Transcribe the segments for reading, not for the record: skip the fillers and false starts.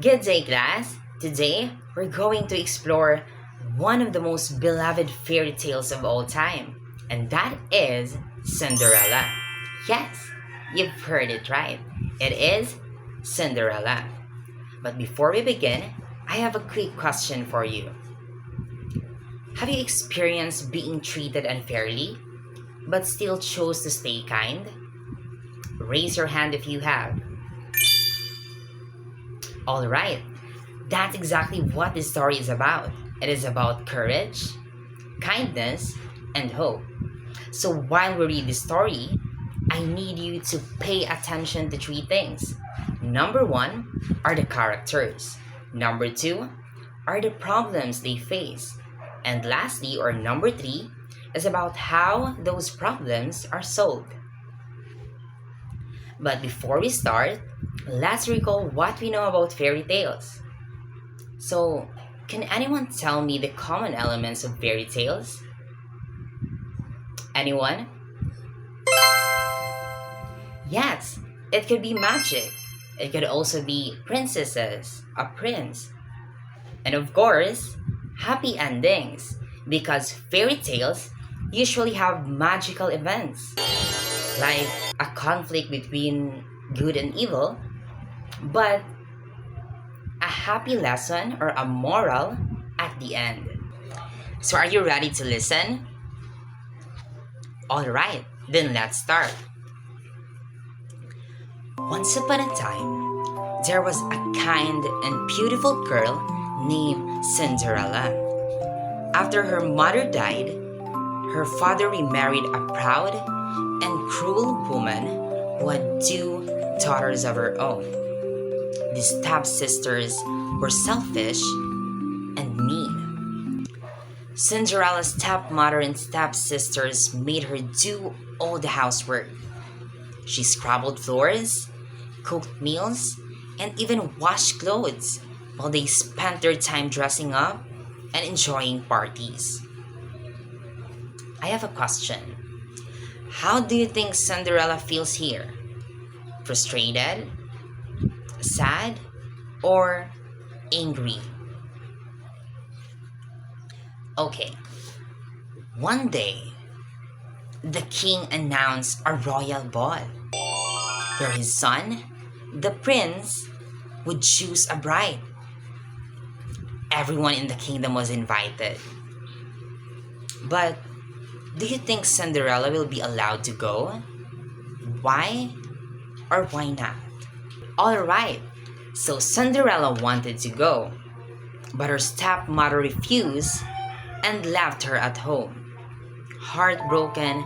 Good day, class. Today, we're going to explore one of the most beloved fairy tales of all time, and that is Cinderella. Yes, you've heard it right. It is Cinderella. But before we begin, I have a quick question for you. Have you experienced being treated unfairly, but still chose to stay kind? Raise your hand if you have. Alright, that's exactly what this story is about. It is about courage, kindness, and hope. So while we read the story, I need you to pay attention to three things. Number one are the characters. Number two are the problems they face. And lastly, or number three, is about how those problems are solved. But before we start, let's recall what we know about fairy tales. So, can anyone tell me the common elements of fairy tales? Anyone? Yes, it could be magic. It could also be princesses, a prince, and of course, happy endings. Because fairy tales usually have magical events, like a conflict between good and evil, but a happy lesson or a moral at the end. So, are you ready to listen? Alright, then let's start. Once upon a time, there was a kind and beautiful girl named Cinderella. After her mother died, her father remarried a proud and cruel woman who had two daughters of her own. The stepsisters were selfish and mean. Cinderella's stepmother and stepsisters made her do all the housework. She scrubbed floors, cooked meals, and even washed clothes while they spent their time dressing up and enjoying parties. I have a question. How do you think Cinderella feels here? Frustrated? Sad? Or angry? Okay. One day, the king announced a royal ball where his son, the prince, would choose a bride. Everyone in the kingdom was invited. But do you think Cinderella will be allowed to go? Why or why not? Alright, so Cinderella wanted to go, but her stepmother refused and left her at home. Heartbroken,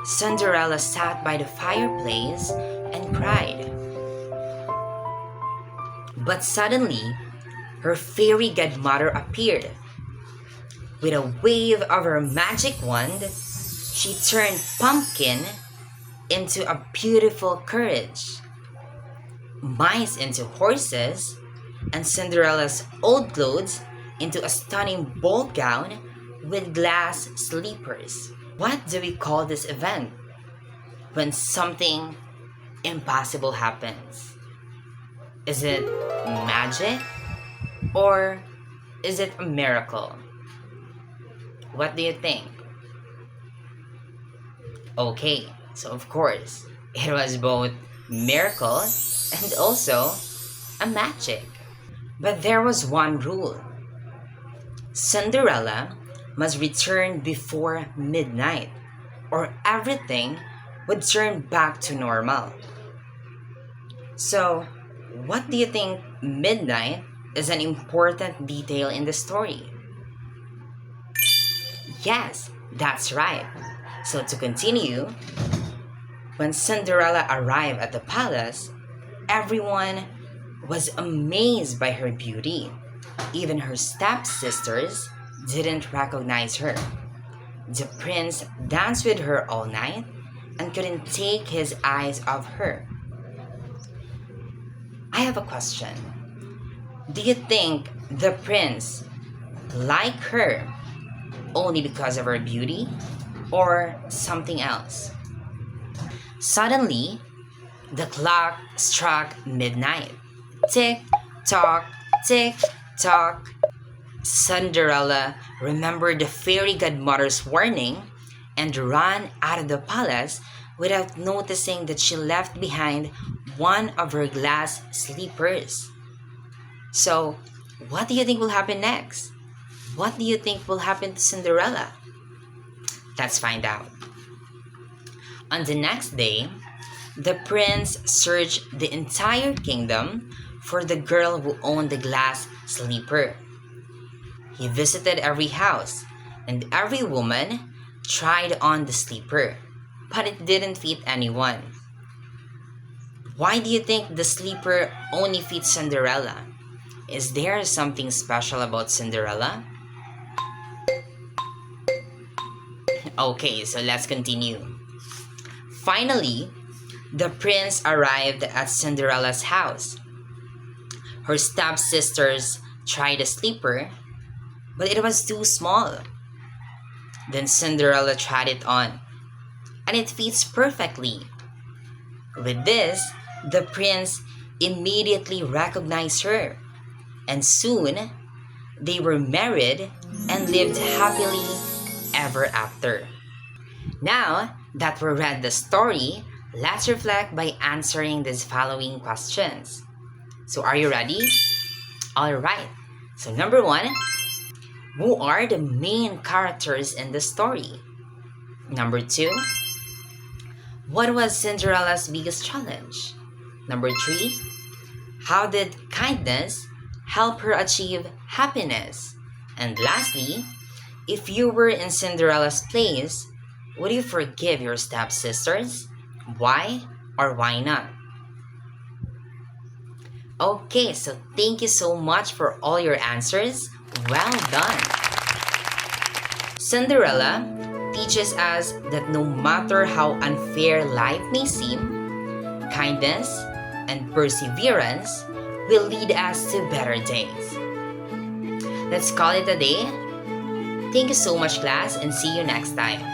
Cinderella sat by the fireplace and cried. But suddenly, her fairy godmother appeared. With a wave of her magic wand, she turned Pumpkin into a beautiful carriage, mice into horses, and Cinderella's old clothes into a stunning ball gown with glass slippers. What do we call this event? When something impossible happens. Is it magic? Or is it a miracle? What do you think? Okay, so of course, it was both miracle and also a magic. But there was one rule. Cinderella must return before midnight, or everything would turn back to normal. So, what do you think midnight is an important detail in the story? Yes, that's right. So to continue, when Cinderella arrived at the palace, everyone was amazed by her beauty. Even her stepsisters didn't recognize her. The prince danced with her all night and couldn't take his eyes off her. I have a question. Do you think the prince liked her only because of her beauty or something else? Suddenly, the clock struck midnight. Tick tock, tick tock. Cinderella remembered the fairy godmother's warning and ran out of the palace without noticing that she left behind one of her glass slippers. So, what do you think will happen next? What do you think will happen to Cinderella? Let's find out. On the next day, the prince searched the entire kingdom for the girl who owned the glass slipper. He visited every house, and every woman tried on the slipper, but it didn't fit anyone. Why do you think the slipper only fits Cinderella? Is there something special about Cinderella? Okay, so let's continue. Finally, the prince arrived at Cinderella's house. Her stepsisters tried the slipper, but it was too small. Then Cinderella tried it on, and it fits perfectly. With this, the prince immediately recognized her, and soon they were married and lived happily ever after. Now that we read the story, let's reflect by answering these following questions. So are you ready? Alright, so number 1, who are the main characters in the story? Number 2, what was Cinderella's biggest challenge? Number 3, how did kindness help her achieve happiness? And lastly, if you were in Cinderella's place, would you forgive your stepsisters? Why or why not? Okay, so thank you so much for all your answers. Well done! Cinderella teaches us that no matter how unfair life may seem, kindness and perseverance will lead us to better days. Let's call it a day. Thank you so much, class, and see you next time.